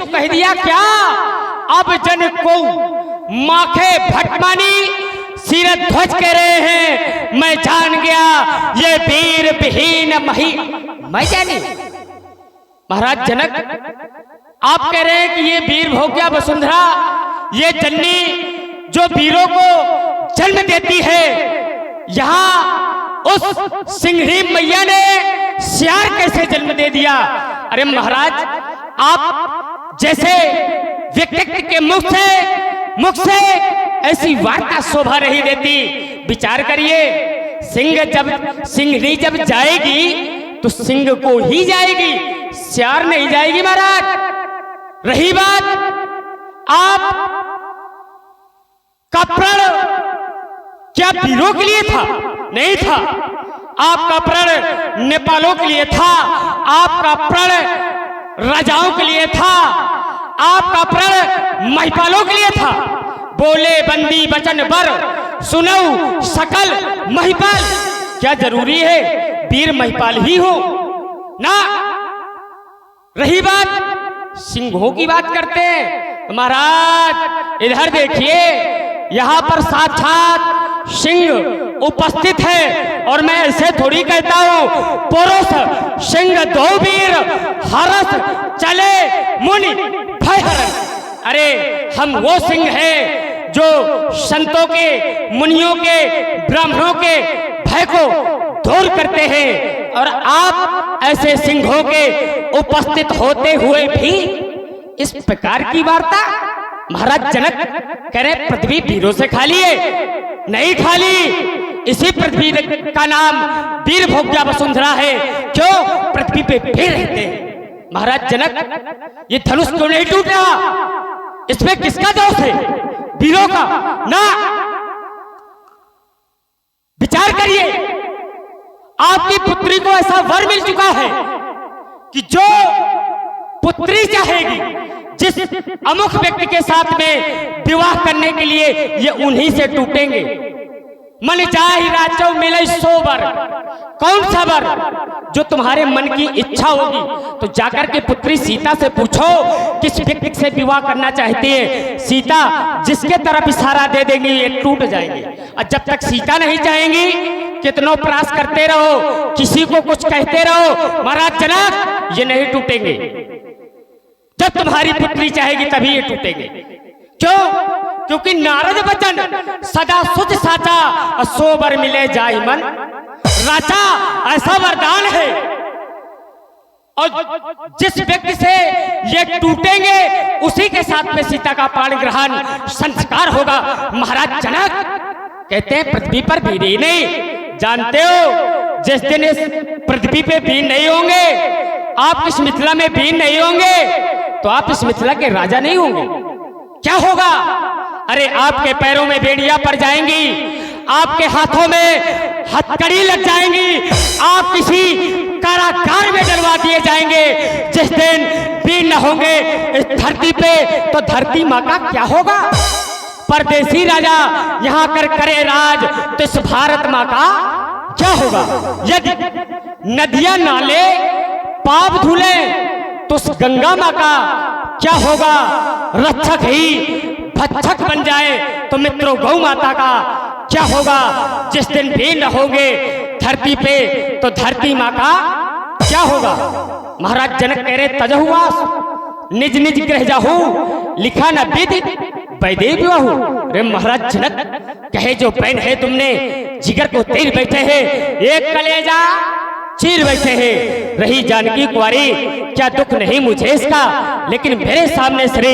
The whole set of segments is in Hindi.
कह दिया क्या? अब जन को माखे भटमानी सिर ध्वज कह रहे हैं, मैं जान गया ये वीर विहीन मही मैं जानी। महाराज जनक आप कह रहे हैं कि ये वीर भोग्या वसुंधरा, ये जननी जो वीरों को जन्म देती है, यहाँ उस सिंहरी मैया ने सियार कैसे जन्म दे दिया? अरे महाराज, आप जैसे व्यक्ति के मुख से ऐसी वार्ता शोभा नहीं देती। विचार करिए, सिंहरी जब जाएगी तो सिंह को ही जाएगी, सियार नहीं जाएगी महाराज। रही बात आप का प्रण क्या वीरों के लिए था? नहीं था। आपका प्रण नेपालों के लिए था, आपका प्रण राजाओं के लिए था, आपका प्रण महिपालों के लिए था। बोले बंदी वचन बर सुनऊ सकल महिपाल। क्या जरूरी है वीर महिपाल ही हो ना? रही बात सिंहों की बात करते हैं महाराज, इधर देखिए, यहां पर साक्षात सिंह उपस्थित है और मैं ऐसे थोड़ी कहता हूं पुरुष सिंह दो वीर हरस चले मुनि भय हरन। अरे हम वो सिंह हैं जो संतों के, मुनियों के, ब्राह्मणों के भय को दूर करते हैं, और आप ऐसे सिंहों के उपस्थित होते हुए भी इस प्रकार की वार्ता। महाराज जनक कह रहे पृथ्वी वीरों से खाली है, नहीं खाली। इसी पृथ्वी का नाम वीर भोग्या वसुंधरा है। क्यों? पृथ्वी पे वीर रहते हैं। महाराज जनक, ये धनुष क्यों नहीं टूट रहा? इसमें किसका दोष है? वीरों का ना। विचार करिए, आपकी पुत्री को ऐसा वर मिल चुका है कि जो पुत्री चाहेगी, जिस अमुख व्यक्ति के साथ में विवाह करने के लिए, ये उन्हीं से टूटेंगे। मन चाहे राजो मिले सो वर। कौन सा वर? जो तुम्हारे मन की इच्छा होगी। तो जाकर के पुत्री सीता से पूछो किस व्यक्ति से विवाह करना चाहती है। सीता जिसके तरफ इशारा दे देंगी ये टूट जाएंगे। और जब तक सीता नहीं चाहेंगी, कितनों प्रयास करते रहो, किसी को कुछ कहते रहो, महाराज जनक ये नहीं टूटेंगे। जब तुम्हारी पुत्री चाहेगी तभी ये टूटेंगे। क्यों? क्योंकि नारद वचन सदा सुच साचा और सोबर मिले जाहि मन। राजा ऐसा वरदान है, और जिस व्यक्ति से ये टूटेंगे उसी के साथ में सीता का पाण ग्रहण संस्कार होगा। महाराज जनक कहते हैं पृथ्वी पर वीर ही नहीं। जानते हो जिस दिन इस पृथ्वी पे वीर नहीं होंगे, आप इस मिथिला में वीर नहीं होंगे, तो आप इस मिथिला के राजा नहीं होंगे। क्या होगा? अरे आपके पैरों में बेड़ियां पड़ जाएंगी, आपके हाथों में हथकड़ी लग जाएंगी, आप किसी कारागार में डलवा दिए जाएंगे। जिस दिन वीर न होंगे इस धरती पे, तो धरती माँ का क्या होगा? परदेसी राजा यहाँ कर करे राज, तो इस भारत माँ का क्या होगा? यदि नदियां नाले पाप धुले, तो उस गंगा माँ का क्या होगा? रक्षक ही भक्षक बन जाए तो मित्रों गौ माता का क्या होगा? जिस दिन भी न होंगे धरती पे, तो धरती माँ का क्या होगा? महाराज जनक कह रहे तजहुआस निज निज गृह जाहू, लिखा न विधि वैदेव बाहू। अरे महाराज जनक कहे जो पैन है तुमने जिगर को तीर बैठे हैं, एक कलेजा चीर बैठे हैं। रही जानकी कुंवारी क्या दुख नहीं मुझे इसका, लेकिन मेरे सामने श्री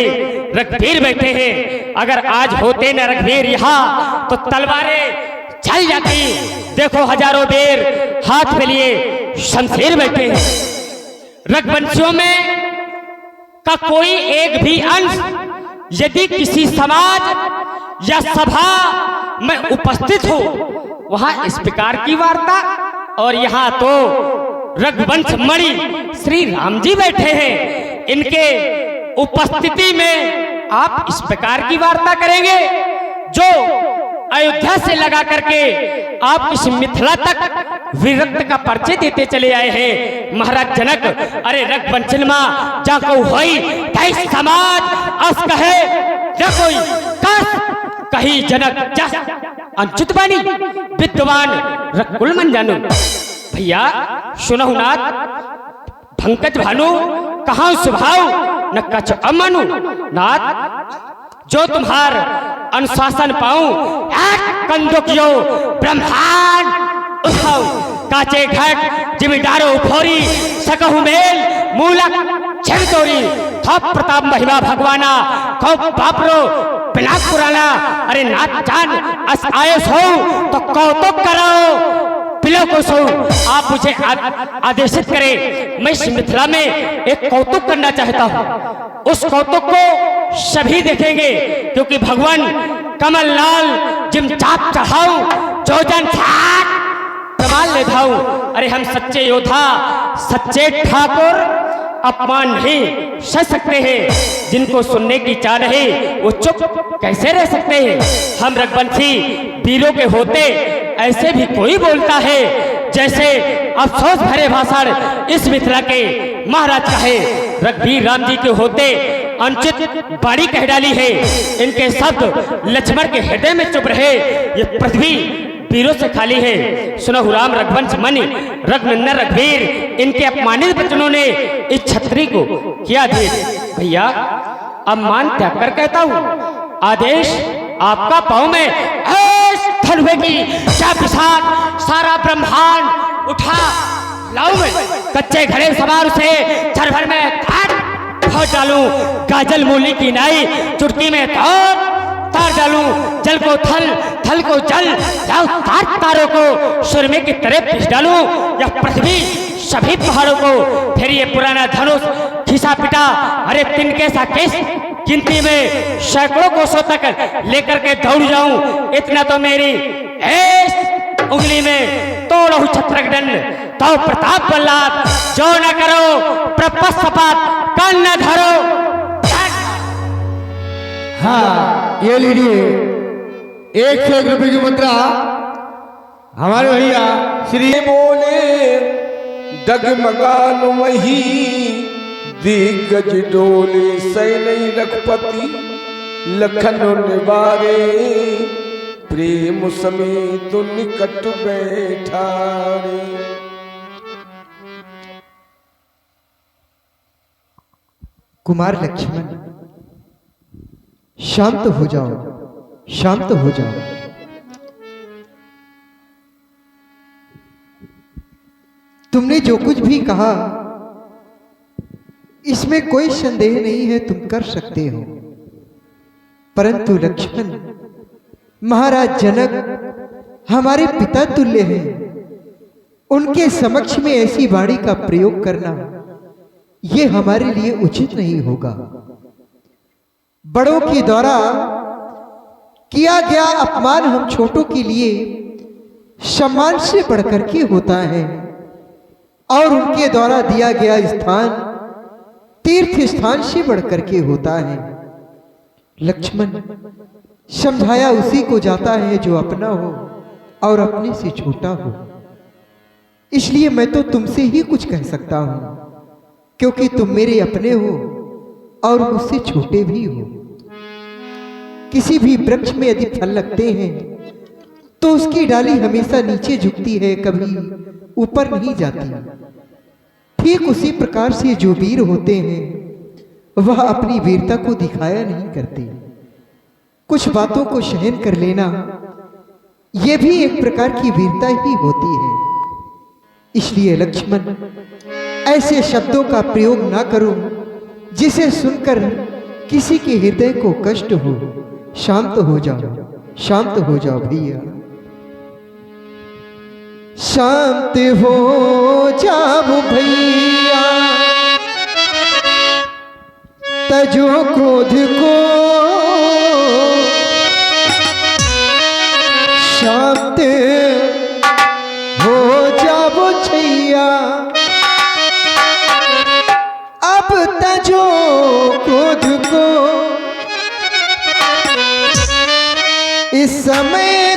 रघुवीर बैठे हैं। अगर आज होते न रघुवीर यहाँ, तो तलवारें चल जाती। देखो हजारों वीर हाथ में लिए शमशीर बैठे हैं। रघुवंशियों में का कोई एक भी अंश यदि किसी समाज या सभा में उपस्थित हो, वहां इस प्रकार की वार्ता। और यहाँ तो रघुवंश मणि श्री राम जी बैठे हैं, इनके उपस्थिति में आप इस प्रकार की वार्ता करेंगे। जो अयोध्या से लगा करके आप इस मिथिला तक वीरत्व का परिचय देते चले आए हैं। महाराज जनक अरे रघुवंशल मां जाको होई कई समाज अस कहे न कोई कस कही जनक जस अंचित बानी विद्वान रकुल मन जानू। भैया सुनहु नाथ पंकज भानु कहाँ स्वभाव न कछ अमनु नाथ जो तुम्हार अनुशासन पाऊं कंदुकियो ब्रह्मांड उठाओ काचे घट जिमीदारो फोरी सकहु मेल मूलक छिड़तोरी थप प्रताप महिमा भगवाना कौ बापरो पिनाक पुराना अरे नाथ जान अस आयस हो तो कौतुक करो पिलो को सो आप मुझे आदेशित करें। मैं इस मिथिला में एक कौतुक करना चाहता हूँ। उस कौतुक को सभी देखेंगे क्योंकि भगवान कमल लाल जिम चाप चढ़ाऊ जोजन ठाक प्रमाण ले धाऊ। अरे हम सच्चे योद्धा सच्चे ठाकुर अपमान नहीं सह सकते हैं। जिनको सुनने की चाह नहीं वो चुप कैसे रह सकते हैं। हम रघुवंशी वीरों के होते ऐसे भी कोई बोलता है जैसे अफसोस भरे भाषण इस मिथिला के महाराज का है। रघुवीर राम जी के होते अनुचित बाड़ी कह डाली है। इनके शब्द लक्ष्मण के हृदय में चुप रहे। ये पृथ्वी वीरों से खाली है। सुनो राम रघुवंश मणि रघुनंदन रघुवीर इनके अपमानित बचनों ने इस छत्री को किया दे। भैया अब मान त्याग कर कहता हूँ आदेश आपका पाँव में की सारा ब्रह्मांड उठा लाऊं मैं कच्चे घड़े सवार से क्षण भर में खोज डालूं। गाजल मूली की नाई चुटकी में तार डालूं। जल को थल थल को जल तारों को सुरमे की तरह पीस डालूं। यह पृथ्वी सभी पहाड़ों को फिर ये पुराना धनुष खिसा पिटा अरे तिनके सा केस गिनती में सैकड़ों कोसों तक लेकर के दौड़ जाऊं। इतना तो मेरी उंगली में तोड़ो छत्रक दंड तो प्रताप बल्लाद जो न करो प्रपस्पात कन न धरो। हाँ ये लीजिए 101 रुपए की मुद्रा हमारे भैया श्री बोले डगमगान वही दिग्गज डोले सैनी रघुपति लखन निवारे प्रेम समेत निकट बैठारे। कुमार लक्ष्मण शांत हो जाओ शांत हो जाओ। तुमने जो कुछ भी कहा इसमें कोई संदेह नहीं है तुम कर सकते हो। परंतु लक्ष्मण महाराज जनक हमारे पिता तुल्य हैं। उनके समक्ष में ऐसी वाणी का प्रयोग करना यह हमारे लिए उचित नहीं होगा। बड़ों के द्वारा किया गया अपमान हम छोटों के लिए सम्मान से बढ़कर के होता है और उनके द्वारा दिया गया स्थान तीर्थ स्थान से बढ़कर के होता है। लक्ष्मण समझाया उसी को जाता है जो अपना हो और अपने से छोटा हो। इसलिए मैं तो तुमसे ही कुछ कह सकता हूं क्योंकि तुम मेरे अपने हो और मुझसे छोटे भी हो। किसी भी वृक्ष में यदि फल लगते हैं तो उसकी डाली हमेशा नीचे झुकती है, कभी ऊपर नहीं जाती। ठीक उसी प्रकार से जो वीर होते हैं वह अपनी वीरता को दिखाया नहीं करते। कुछ बातों को सहन कर लेना यह भी एक प्रकार की वीरता ही होती है। इसलिए लक्ष्मण ऐसे शब्दों का प्रयोग ना करो जिसे सुनकर किसी के हृदय को कष्ट हो। शांत हो जाओ, शांत हो जाओ भैया, शांत हो जाओ भैया। तजो क्रोध को शांत हो जाओ छैया। अब तजो क्रोध को इस समय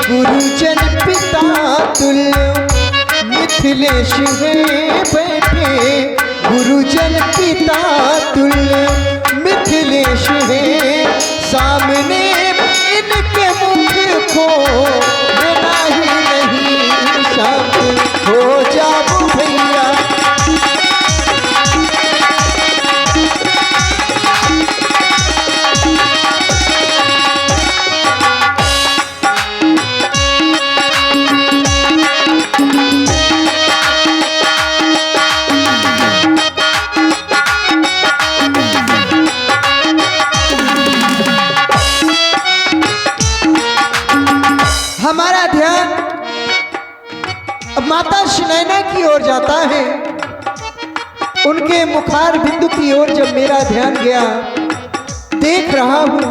गुरुजन पिता तुल्य मिथिलेश है बैठे, गुरुजन पिता तुल्य मिथिलेश है सामने, इनके मुख को लेना ही नहीं, शांत हो जाओ भैया। हमारा ध्यान अब माता सुनैना की ओर जाता है। उनके मुखार बिंदु की ओर जब मेरा ध्यान गया, देख रहा हूं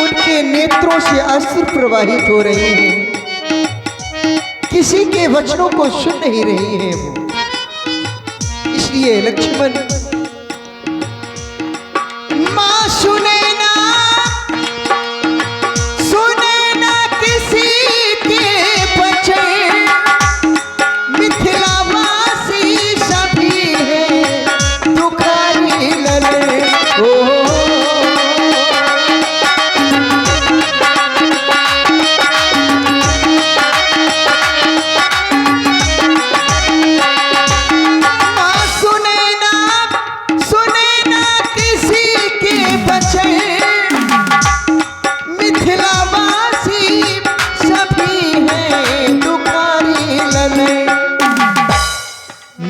उनके नेत्रों से अश्रु प्रवाहित हो रहे हैं, किसी के वचनों को सुन नहीं रही हैं वो। इसलिए लक्ष्मण, मां सुनैना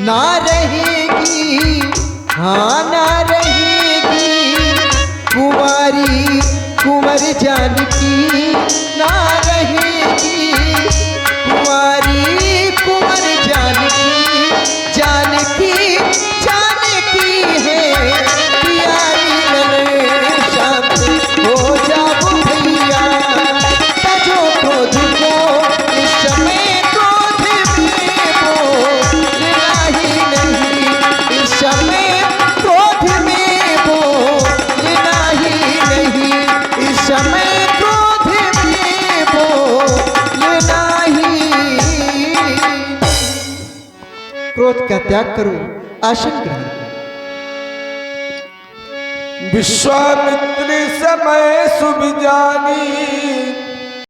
ना रहेगी, हाँ ना रहेगी कुंवारी कुंवर जानकी, ना रहेगी कुंवारी कुंवर जानकी, जानकी जानकी है प्यारी ललन, शांत हो जाओ भैया। तजो क्रोध को इस समय क्रोध में बोलना ही नहीं, इस समय क्रोध में बोलना ही नहीं, इस समय क्रोध में बोलना ही। क्रोध का त्याग करो, आसन ग्रहण करो। विश्वामित्र समय सुख जानी,